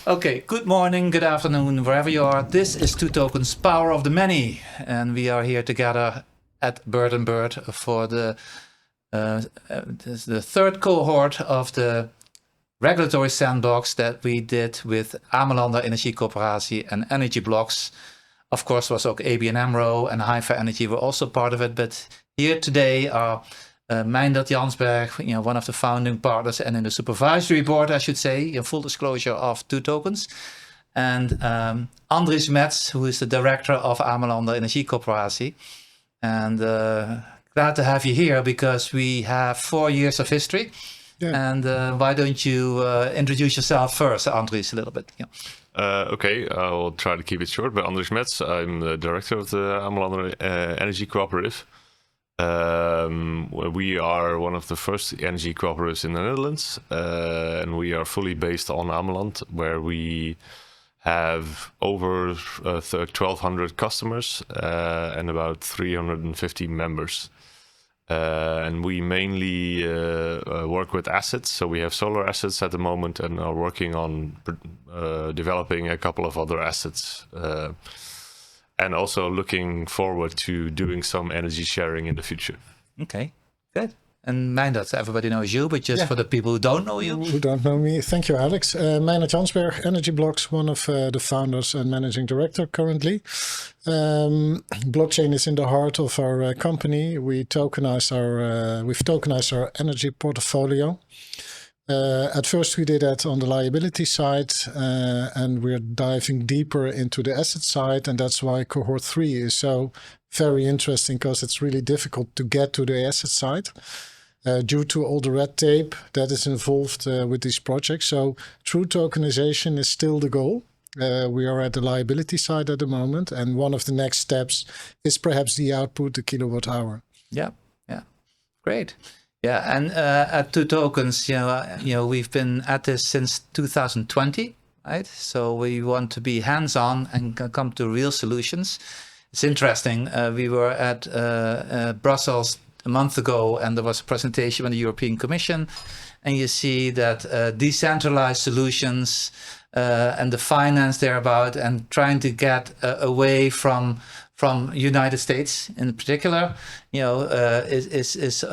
Okay, good morning, good afternoon, wherever you are. This is Two Tokens, Power of the Many. And we are here together at Bird & Bird for the third cohort of the regulatory sandbox that we did with Amelander Energie Coöperatie and Energy Blocks. Of course, was ook ABN AMRO and Hyper Energy were also part of it. But here today are Meijndert Jansberg, one of the founding partners, and in the supervisory board, I should say, in full disclosure of Two Tokens, and Andries Metz, who is the director of Amelander Energie Coöperatie. And glad to have you here because we have 4 years of history. Yeah. And why don't you introduce yourself first, Andries, a little bit? Yeah. Okay, I will try to keep it short. But Andries Metz, I'm the director of the Amelander Energie Coöperatie. We are one of the first energy cooperatives in the Netherlands, and we are fully based on Ameland, where we have over 1,200 customers and about 350 members. And we mainly work with assets, so we have solar assets at the moment and are working on developing a couple of other assets. And also looking forward to doing some energy sharing in the future. Okay, good. And Meijndert, everybody knows you, but just for the people who don't know you. Who don't know me, thank you, Alex. Meijndert Jansberg, Energy Blocks, one of the founders and managing director currently. Blockchain is in the heart of our company. We've tokenized our energy portfolio. At first we did that on the liability side, and we're diving deeper into the asset side, and that's why cohort 3 is so very interesting, because it's really difficult to get to the asset side due to all the red tape that is involved with these projects. So true tokenization is still the goal. We are at the liability side at the moment, and one of the next steps is perhaps the output, the kilowatt hour. Yeah, great. Yeah, and at Two Tokens, we've been at this since 2020, right? So we want to be hands-on and come to real solutions. It's interesting. We were at Brussels a month ago, and there was a presentation from the European Commission, and you see that decentralized solutions and the finance thereabout, and trying to get away from United States in particular, is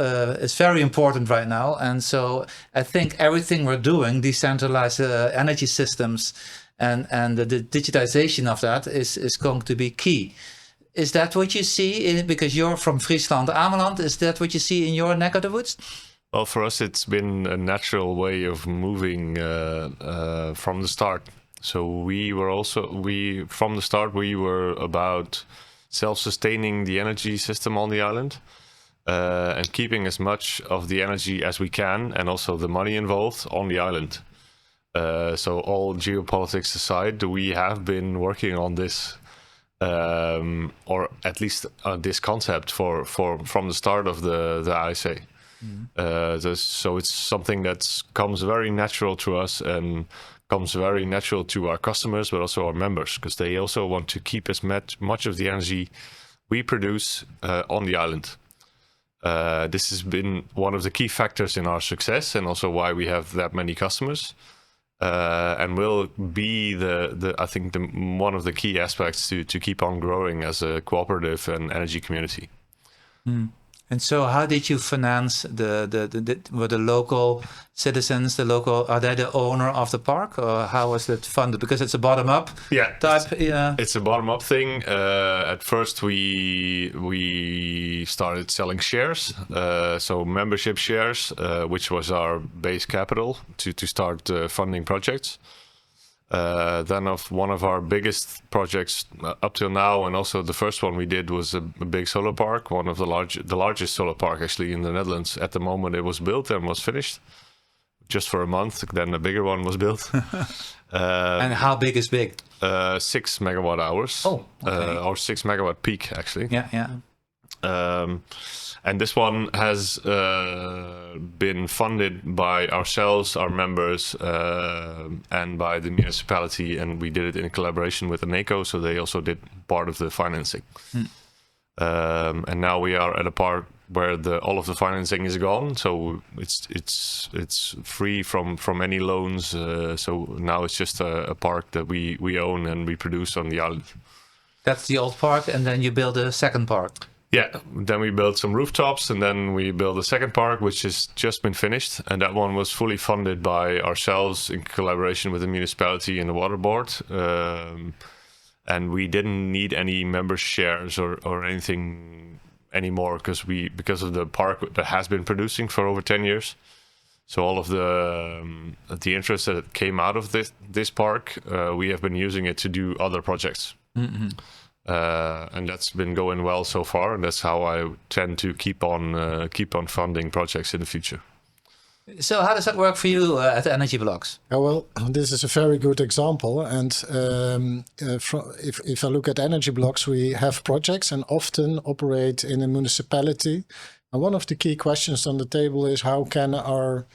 very important right now. And so I think everything we're doing, decentralized energy systems and the digitization of that is going to be key. Is that what you see? Because you're from Friesland, Ameland, is that what you see in your neck of the woods? Well, for us, it's been a natural way of moving from the start. So from the start, we were about self-sustaining the energy system on the island and keeping as much of the energy as we can, and also the money involved on the island. So all geopolitics aside, we have been working on this, or at least this concept from the start of the ISA. So it's something that comes very natural to us and comes very natural to our customers, but also our members, because they also want to keep as much of the energy we produce on the island. This has been one of the key factors in our success, and also why we have that many customers, and will be I think one of the key aspects to keep on growing as a cooperative and energy community. And so how did you finance were the local citizens, are they the owner of the park, or how was it funded? Because it's a bottom-up type. It's a bottom-up thing. At first we started selling shares, so membership shares, which was our base capital to start funding projects. Then one of our biggest projects up till now, and also the first one we did, was a big solar park, one of the largest solar park actually in the Netherlands. At the moment it was built and was finished just for a month. Then a bigger one was built. And how big is big? 6 megawatt hours. Oh, okay. Or 6 megawatt peak actually. Yeah. And this one has been funded by ourselves, our members, and by the municipality, and we did it in collaboration with Eneco, so they also did part of the financing. And now we are at a where all of the financing is gone. So it's free from any loans. So now it's just a park that we own and we produce on the island. That's the old park, and then you build a second park. Yeah, then we built some rooftops, and then we built a second park, which has just been finished. And that one was fully funded by ourselves in collaboration with the municipality and the water board. And we didn't need any member shares or anything anymore because of the park that has been producing for over 10 years. So all of the interest that came out of this park, we have been using it to do other projects. Mm-hmm. And that's been going well so far, and that's how I tend to keep on funding projects in the future. So how does that work for you at Energy Blocks? Well, this is a very good example. And if I look at Energy Blocks, we have projects and often operate in a municipality. And one of the key questions on the table is how can our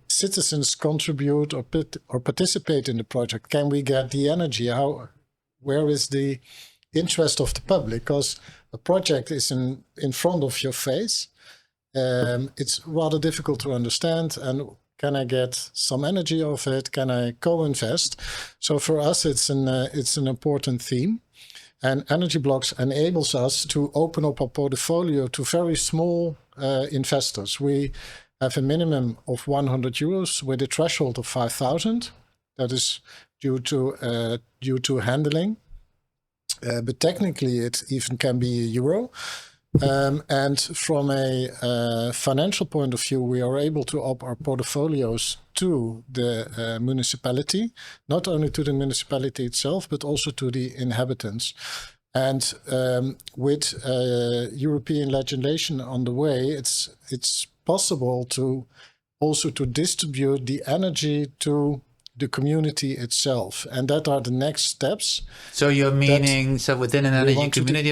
citizens contribute or participate in the project? Can we get the energy? Where is the interest of the public? Because a project is in front of your face. It's rather difficult to understand. And can I get some energy of it? Can I co-invest? So for us, it's an important theme. And Energy Blocks enables us to open up our portfolio to very small investors. We have a minimum of 100 euros with a threshold of 5,000. That is due to handling. But technically, it even can be €1. And from a financial point of view, we are able to open our portfolios to the municipality, not only to the municipality itself, but also to the inhabitants. And with European legislation on the way, it's possible to also to distribute the energy to the community itself, and that are the next steps. So you're meaning, so within an energy community,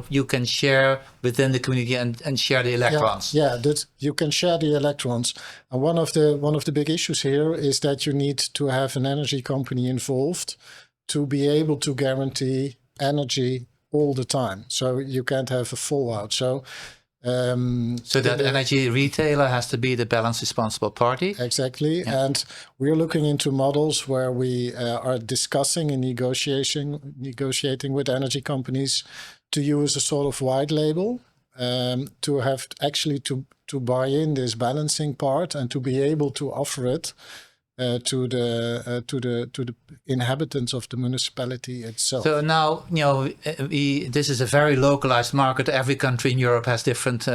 you can share within the community and share the electrons. Yeah, that you can share the electrons. And one of the big issues here is that you need to have an energy company involved to be able to guarantee energy all the time. So you can't have a fallout. So that energy retailer has to be the balance responsible party. Exactly. Yeah. And we're looking into models where we are discussing and negotiating with energy companies to use a sort of white label to have actually to buy in this balancing part and to be able to offer it to the inhabitants of the municipality itself. So now, this is a very localized market. Every country in Europe has different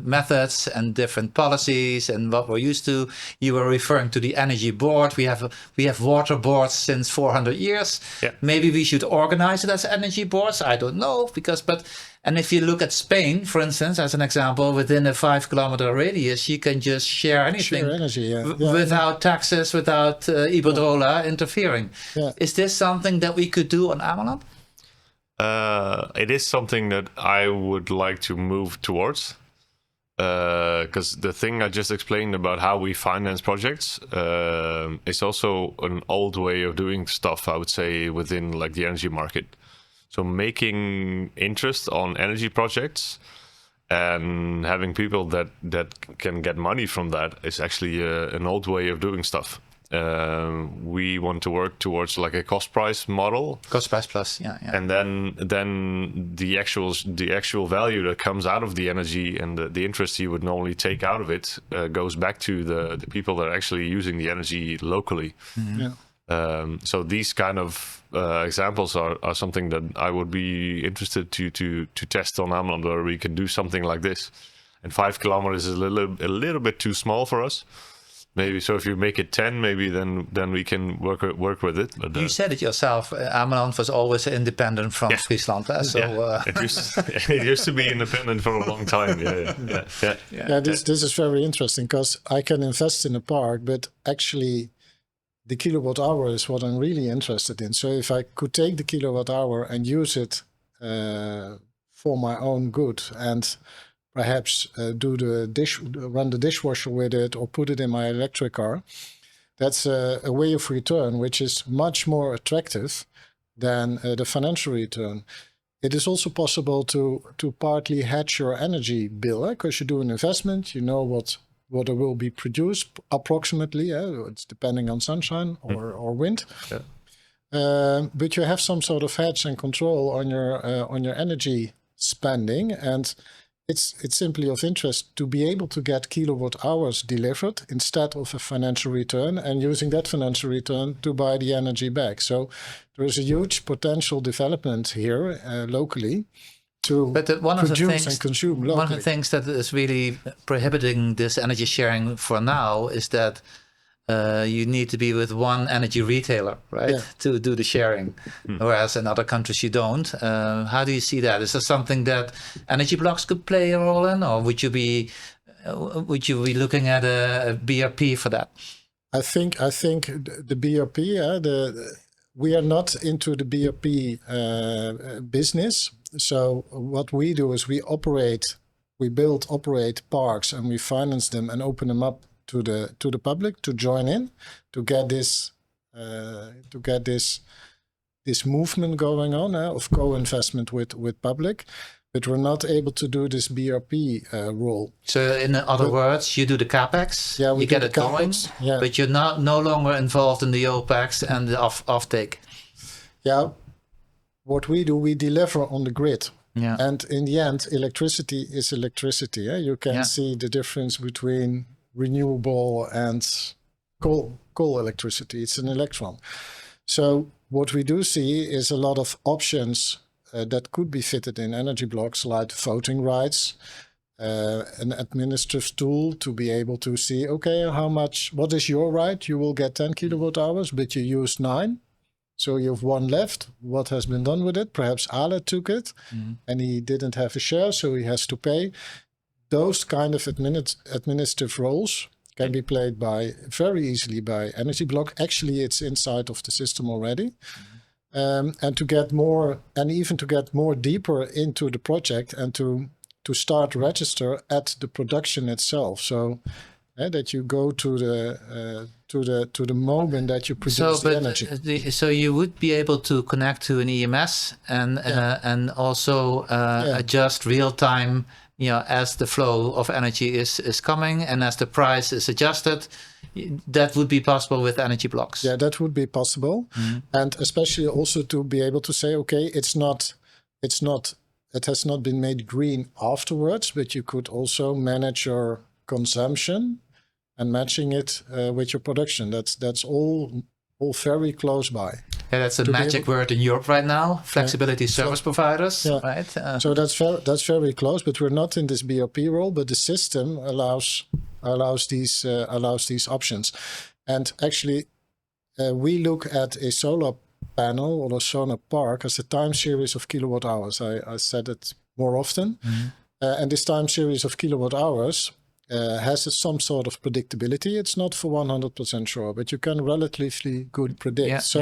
methods and different policies and what we're used to. You were referring to the energy board. We have water boards since 400 years. Yeah. Maybe we should organize it as energy boards. I don't know, and if you look at Spain, for instance, as an example, within a 5-kilometer radius, you can just share anything without taxes, without Iberdrola interfering. Yeah. Is this something that we could do on Ameland? It is something that I would like to move towards. Because the thing I just explained about how we finance projects is also an old way of doing stuff, I would say, within like the energy market. So making interest on energy projects and having people that can get money from that is actually an old way of doing stuff. We want to work towards like a cost price model. Cost price plus, yeah. And then the actual value that comes out of the energy and the interest you would normally take out of it goes back to the people that are actually using the energy locally. Mm-hmm. Yeah. So these kind of examples are something that I would be interested to test on Ameland, where we can do something like this. And 5 kilometers is a little bit too small for us. Maybe so. If you make it 10, maybe then we can work with it. But, you said it yourself. Ameland was always independent from Friesland. So it used to be independent for a long time. Yeah. This is very interesting because I can invest in a park, but actually, the kilowatt hour is what I'm really interested in. So if I could take the kilowatt hour and use it for my own good and perhaps run the dishwasher with it or put it in my electric car, that's a way of return which is much more attractive than the financial return. it is also possible to partly hedge your energy bill, because you do an investment, you know what it will be produced approximately. It's depending on sunshine or wind. Yeah. But you have some sort of hedge and control on your energy spending, and it's simply of interest to be able to get kilowatt hours delivered instead of a financial return, and using that financial return to buy the energy back. So there is a huge potential development here locally to produce and consume locally. One of the things that is really prohibiting this energy sharing for now is that you need to be with one energy retailer, right, to do the sharing, whereas in other countries you don't. How do you see that? Is there something that energy blocks could play a role in, or would you be looking at a BRP for that? I think the BRP, we are not into the BRP business. So what we do is we build, operate parks, and we finance them and open them up to the public to join in, to get this movement going on of co-investment with public. But we're not able to do this BRP role. So in other words, you do the capex, you get it going, but you're no longer involved in the OPEX and the offtake. Yeah, what we do, we deliver on the grid. Yeah. And in the end, electricity is electricity. You can see the difference between renewable and coal electricity. It's an electron. So what we do see is a lot of options that could be fitted in energy blocks, like voting rights, an administrative tool to be able to see, okay, what is your right? You will get 10 kilowatt hours, but you used 9. So you have 1 left. What has been done with it? Perhaps Ale took it and he didn't have a share, so he has to pay. Those kind of administrative roles can be played very easily by energy block. Actually, it's inside of the system already. And to get more, and even to get more deeper into the project, and to start register at the production itself. So that you go to the moment that you produce the energy. So you would be able to connect to an EMS and also adjust real time, as the flow of energy is coming and as the price is adjusted. That would be possible with energy blocks. Yeah, that would be possible. And especially also to be able to say, okay, it has not been made green afterwards, but you could also manage your consumption and matching it with your production. That's all very close by. Yeah, that's a magic word in Europe right now. Flexibility service providers, right? So that's very close, but we're not in this BRP role. But the system allows these options. And actually, we look at a solar panel or a solar park as a time series of kilowatt hours. I said it more often, and this time series of kilowatt hours has some sort of predictability. It's not for 100% sure, but you can relatively good predict.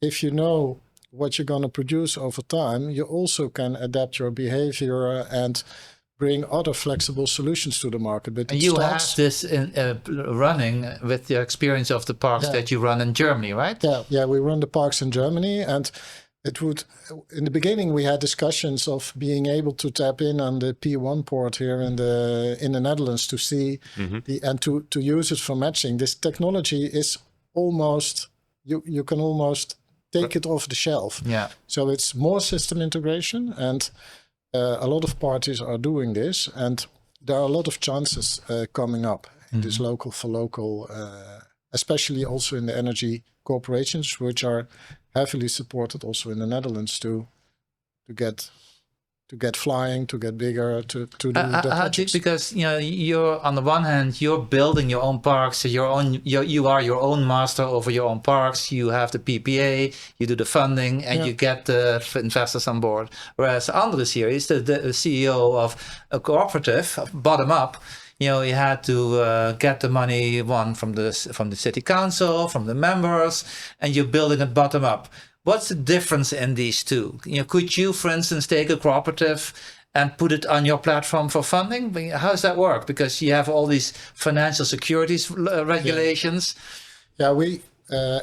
If you know what you're going to produce over time, you also can adapt your behavior and bring other flexible solutions to the market. But you have this running with the experience of the parks that you run in Germany, right? Yeah, we run the parks in Germany, and it would. In the beginning, we had discussions of being able to tap in on the P1 port here in the Netherlands to see and to use it for matching. This technology is almost you can almost take it off the shelf. Yeah. So it's more system integration, and a lot of parties are doing this, and there are a lot of chances coming up in this local for local, especially also in the energy corporations, which are heavily supported also in the Netherlands to get flying, to get bigger, to do the projects. Because you're on the one hand you're building your own parks, you are your own master over your own parks. You have the PPA, you do the funding, and you get the investors on board. Whereas Andries here is the CEO of a cooperative, bottom up. He had to get the money from the city council, from the members, and you're building it bottom up. What's the difference in these two? Could you, for instance, take a cooperative and put it on your platform for funding? How does that work? Because you have all these financial securities regulations. Yeah,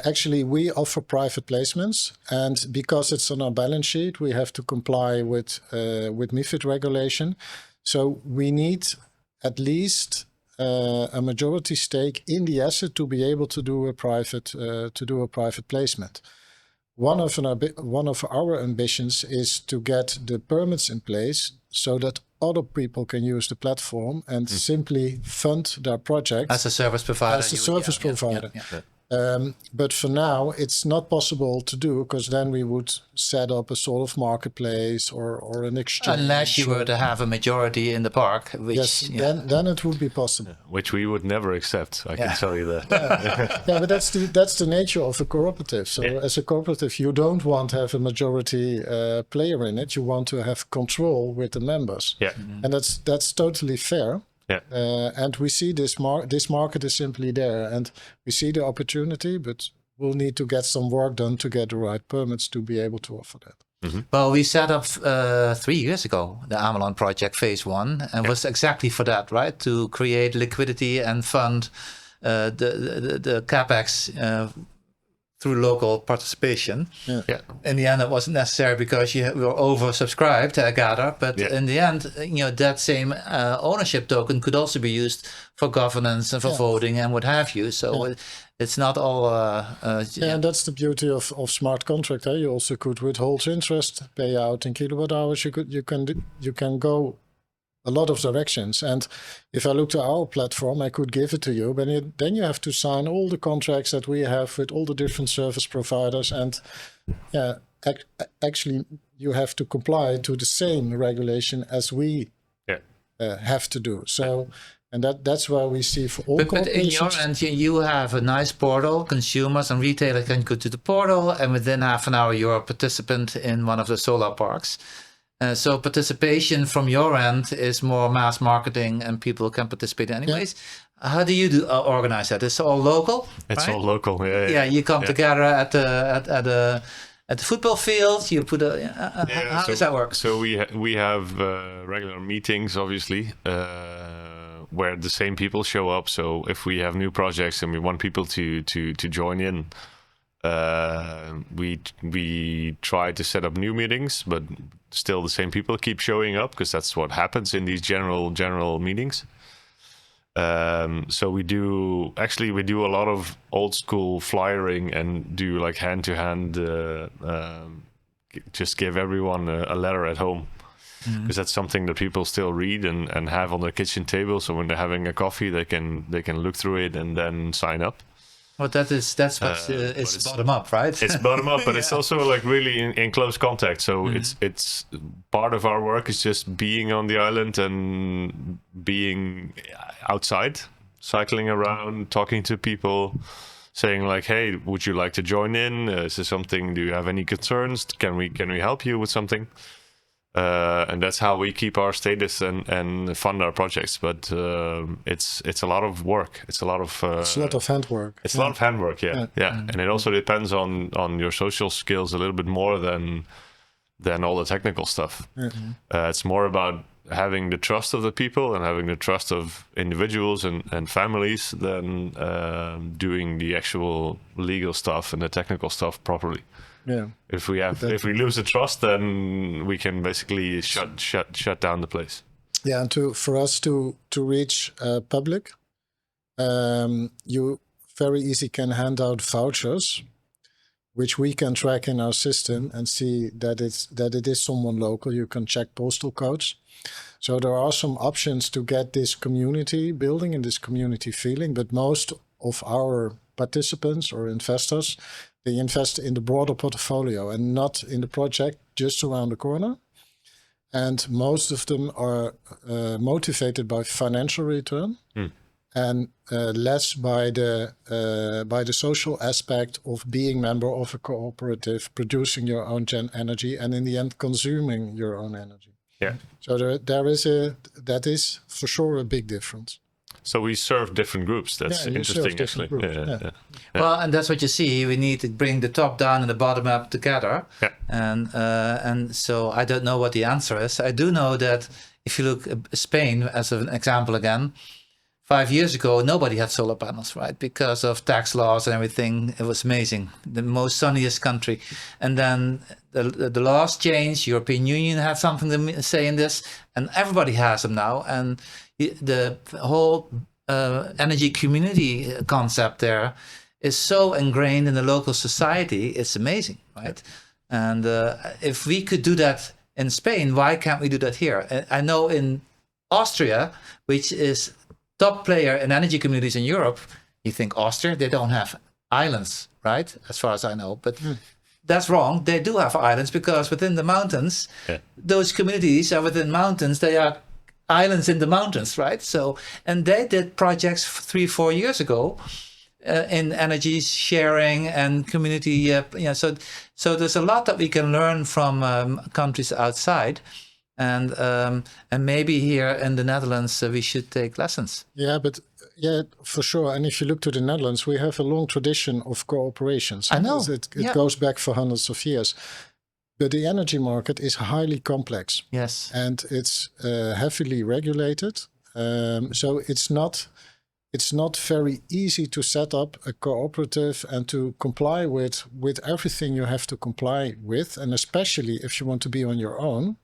Actually, we offer private placements, and because it's on our balance sheet, we have to comply with MiFID regulation. So we need at least a majority stake in the asset to be able to do a private placement. One of our ambitions is to get the permits in place so that other people can use the platform and simply fund their project as a service provider. provider. But for now, it's not possible to do, because then we would set up a sort of marketplace or an exchange. Unless you were to have a majority in the park, which yes, then it would be possible. Which we would never accept. I can tell you that. Yeah, but that's the nature of a cooperative. So as a cooperative, you don't want to have a majority player in it. You want to have control with the members. Yeah, and that's totally fair. Yeah, and we see this market is simply there, and we see the opportunity, but we'll need to get some work done to get the right permits to be able to offer that. Mm-hmm. Well, we set up 3 years ago the Ameland project phase 1, and was exactly for that, right? To create liquidity and fund the capex through local participation. Yeah. In the end, it wasn't necessary because we were oversubscribed, I gather. But in the end, that same ownership token could also be used for governance and for voting and what have you. So it's not all. And that's the beauty of smart contract. You also could withhold interest, pay out in kilowatt-hours. You can go a lot of directions. And if I look to our platform, I could give it to you, but then you have to sign all the contracts that we have with all the different service providers. And actually, you have to comply to the same regulation as we have to do. So, and that's where we see for all corporations. But in your end, you have a nice portal. Consumers and retailers can go to the portal, and within half an hour, you're a participant in one of the solar parks. So participation from your end is more mass marketing, and people can participate anyways. Yeah. How do you organize that? It's all local. It's right? all local. Yeah. You come together at the football field. You put how does that work? So we have regular meetings, obviously, where the same people show up. So if we have new projects and we want people to join in, we try to set up new meetings, but still the same people keep showing up, because that's what happens in these general meetings. So we do a lot of old school flyering and do like hand-to-hand, just give everyone a letter at home, because that's something that people still read and have on their kitchen table. So when they're having a coffee, they can look through it and then sign up. Well, that's what it's bottom up, right? It's bottom up, but it's also like really in close contact. So it's part of our work is just being on the island and being outside, cycling around, talking to people, saying like, "Hey, would you like to join in? Is there something? Do you have any concerns? Can we help you with something?" And that's how we keep our status and fund our projects. But it's a lot of work. It's a lot of handwork. It's a lot of handwork. Yeah. And it also depends on your social skills a little bit more than all the technical stuff. It's more about having the trust of the people and having the trust of individuals and families than doing the actual legal stuff and the technical stuff properly. Yeah. If we lose the trust, then we can basically shut down the place. Yeah, and for us to reach public, you very easy can hand out vouchers, which we can track in our system and see that it is someone local. You can check postal codes. So there are some options to get this community building and this community feeling. But most of our participants or investors, they invest in the broader portfolio and not in the project just around the corner. And most of them are motivated by financial return and less by the social aspect of being member of a cooperative, producing your own energy, and in the end consuming your own energy. Yeah. So that is for sure a big difference. So we serve different groups. That's interesting, actually. Yeah. Well, and that's what you see. We need to bring the top down and the bottom up together. Yeah. And so I don't know what the answer is. I do know that if you look at Spain as an example again, 5 years ago, nobody had solar panels, right? Because of tax laws and everything. It was amazing. The most sunniest country. And then the laws changed. European Union had something to say in this. And everybody has them now. And the whole energy community concept there is so ingrained in the local society. It's amazing, right? And if we could do that in Spain, why can't we do that here? I know in Austria, which is top player in energy communities in Europe, you think Austria, they don't have islands, right? As far as I know, but that's wrong. They do have islands because within the mountains, those communities are within mountains. They are islands in the mountains, right? So, and they did projects 3-4 years ago in energy sharing and community. So there's a lot that we can learn from countries outside. And maybe here in the Netherlands, we should take lessons. Yeah, for sure. And if you look to the Netherlands, we have a long tradition of cooperations. I know. It goes back for hundreds of years. But the energy market is highly complex. Yes. And it's heavily regulated. So it's not very easy to set up a cooperative and to comply with everything you have to comply with. And especially if you want to be on your own,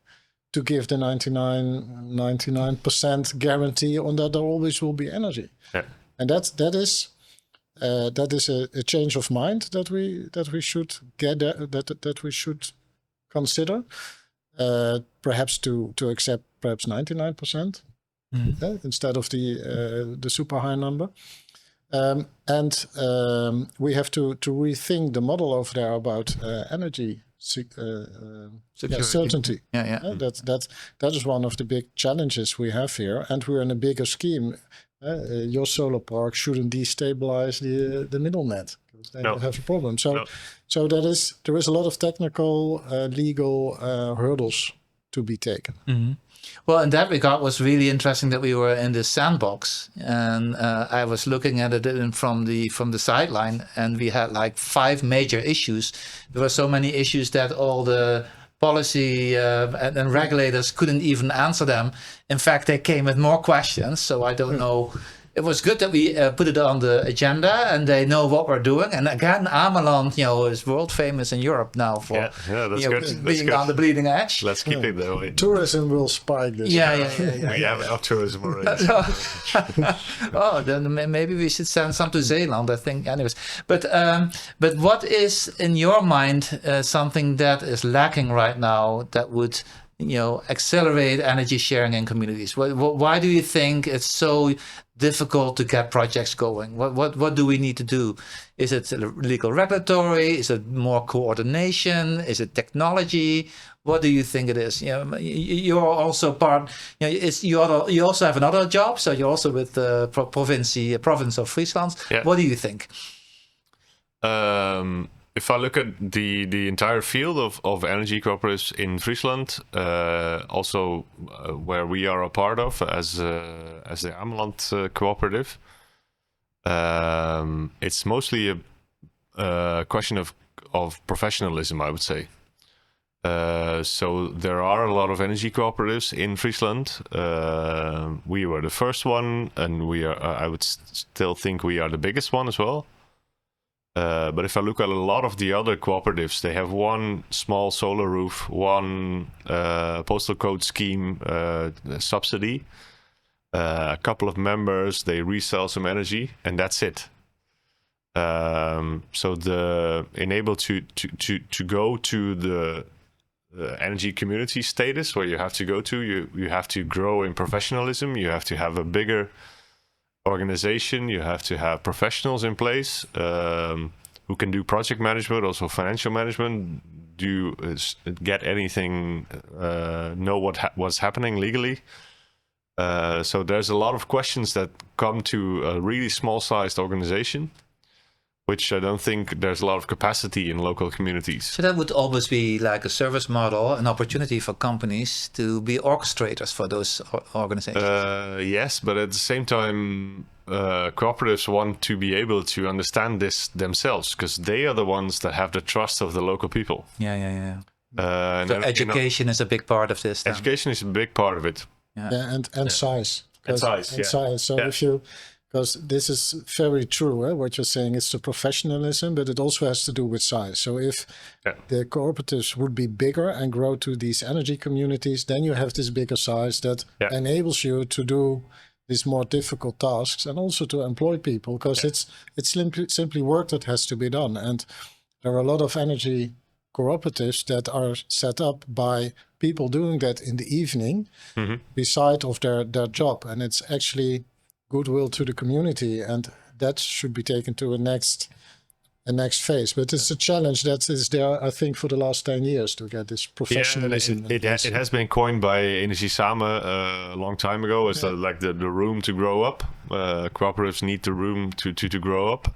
to give the 99% guarantee on that there always will be energy. Yeah. And that is a change of mind that we should get that we should consider. Perhaps to accept perhaps 99% instead of the super high number. And we have to rethink the model over there about energy certainty. That is one of the big challenges we have here, and we're in a bigger scheme. Your solar park shouldn't destabilize the middle net because they don't have a problem. So there is a lot of technical, legal hurdles to be taken. Mm-hmm. Well, in that regard, it was really interesting that we were in this sandbox, and I was looking at it from the sideline, and we had like 5 major issues. There were so many issues that all the policy and regulators couldn't even answer them. In fact, they came with more questions. So I don't know. It was good that we put it on the agenda, and they know what we're doing. And again, Ameland, is world famous in Europe now for that's good. being on the bleeding edge. Let's keep it that way. Tourism will spike this. We have enough tourism already. Then maybe we should send some to Zeeland, I think. Anyways, but what is in your mind something that is lacking right now that would accelerate energy sharing in communities? Why do you think it's so difficult to get projects going? What do we need to do? Is it legal regulatory? Is it more coordination? Is it technology? What do you think it is? You're also part. You also have another job, so you're also with the province of Friesland. Yeah. What do you think? If I look at the entire field of energy cooperatives in Friesland, also where we are a part of as the Ameland cooperative, it's mostly a question of professionalism, I would say. So there are a lot of energy cooperatives in Friesland. We were the first one, and I would still think we are the biggest one as well. But if I look at a lot of the other cooperatives, they have one small solar roof, one postal code scheme subsidy, a couple of members, they resell some energy, and that's it. So the enable to go to the energy community status where you have to go to, you have to grow in professionalism, you have to have a bigger organization, you have to have professionals in place who can do project management, also financial management, get anything, know what's happening legally. So there's a lot of questions that come to a really small-sized organization, which I don't think there's a lot of capacity in local communities. So that would always be like a service model, an opportunity for companies to be orchestrators for those organizations. Yes, but at the same time, cooperatives want to be able to understand this themselves because they are the ones that have the trust of the local people. Yeah. So education is a big part of this. Then. Education is a big part of it. And size. And size, And yeah. size. So Yeah. if you, because this is very true, what you're saying, it's the professionalism, but it also has to do with size. So if the cooperatives would be bigger and grow to these energy communities, then you have this bigger size that enables you to do these more difficult tasks and also to employ people, because it's simply work that has to be done. And there are a lot of energy cooperatives that are set up by people doing that in the evening beside of their job, and it's actually goodwill to the community, and that should be taken to a next phase. But it's a challenge that is there, I think, for the last 10 years to get this professionalism. It has been coined by Energie Samen a long time ago as like the room to grow up. Cooperatives need the room to grow up.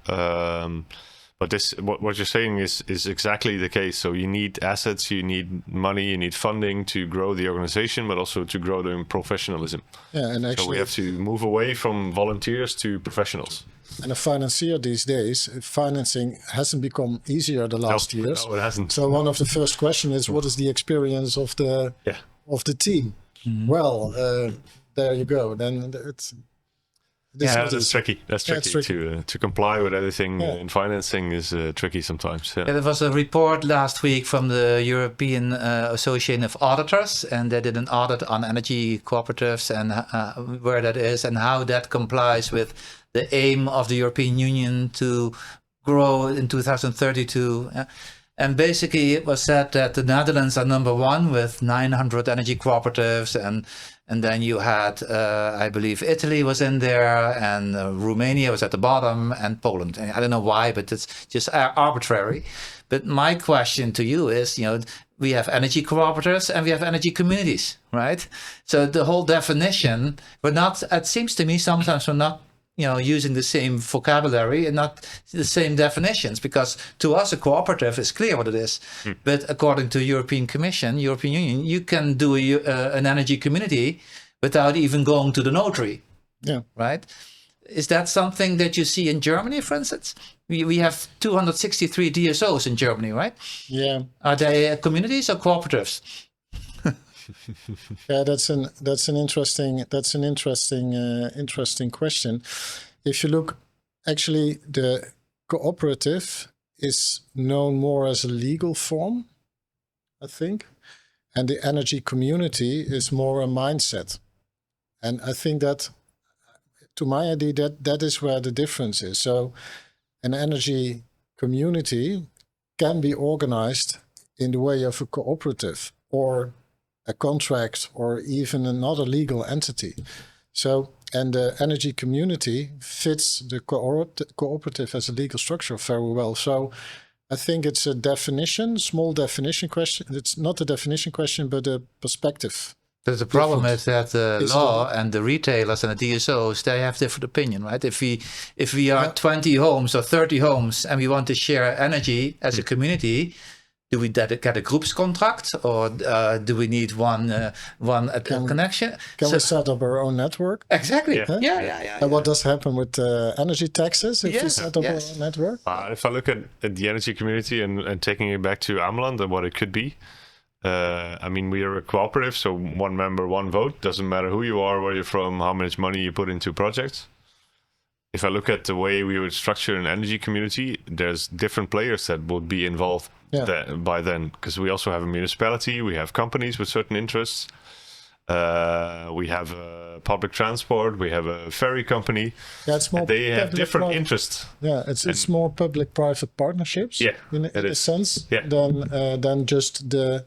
But this, what you're saying is exactly the case. So you need assets, you need money, you need funding to grow the organization, but also to grow the professionalism. Yeah, and actually, so we have to move away from volunteers to professionals. And a financier these days, financing hasn't become easier the last years. No, it hasn't. So one of the first questions is, what is the experience of the team? Well, there you go. Then it's. That's tricky. That's tricky. To comply with everything in financing is tricky sometimes. Yeah. There was a report last week from the European Association of Auditors, and they did an audit on energy cooperatives and where that is and how that complies with the aim of the European Union to grow in 2032. And basically it was said that the Netherlands are number one with 900 energy cooperatives, and then you had, I believe Italy was in there, and Romania was at the bottom, and Poland. And I don't know why, but it's just arbitrary. But my question to you is, we have energy cooperatives and we have energy communities, right? So the whole definition, it seems to me sometimes we're not using the same vocabulary and not the same definitions, because to us a cooperative is clear what it is. But according to European Commission, European Union, you can do an energy community without even going to the notary. Yeah. Right? Is that something that you see in Germany, for instance? We have 263 DSOs in Germany, right? Yeah. Are they communities or cooperatives? Yeah, that's an interesting question. If you look, actually, the cooperative is known more as a legal form, I think, and the energy community is more a mindset. And I think that, to my idea, that is where the difference is. So, an energy community can be organized in the way of a cooperative or a contract or even another legal entity. So, and the energy community fits the cooperative as a legal structure very well. So I think it's a small definition question. It's not a definition question, but a perspective. The problem is that the law and the retailers and the DSOs, they have different opinion, right? If we are 20 homes or 30 homes and we want to share energy as a community, do we get a groups contract, or do we need one connection? Can we set up our own network? Exactly. Yeah. And what does happen with energy taxes if we set up our own network? If I look at the energy community and taking it back to Ameland and what it could be, we are a cooperative, so one member, one vote. Doesn't matter who you are, where you're from, how much money you put into projects. If I look at the way we would structure an energy community, there's different players that would be involved by then, because we also have a municipality, we have companies with certain interests, we have public transport, we have a ferry company. Yeah, it's more. They have different interests. Yeah, it's more public-private partnerships. Yeah, in a sense than just the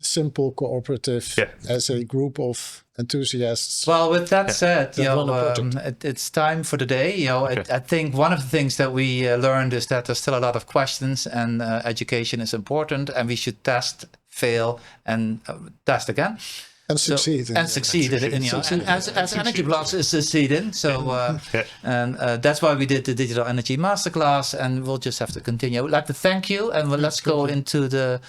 simple cooperative as a group of enthusiasts. Well, with that said, it's time for the day. I think one of the things that we learned is that there's still a lot of questions, and education is important, and we should test, fail, and test again. And succeed. As Energy Blocks is succeeding. So, and that's why we did the Digital Energy Masterclass, and we'll just have to continue. I would like to thank you, and let's go into the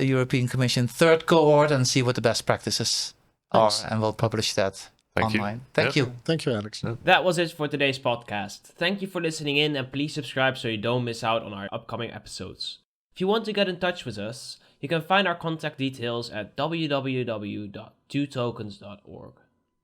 European Commission third cohort and see what the best practices are, and we'll publish that online. Thank you. Thank you, Alex. That was it for today's podcast. Thank you for listening in, and please subscribe so you don't miss out on our upcoming episodes. If you want to get in touch with us, you can find our contact details at www.twotokens.org.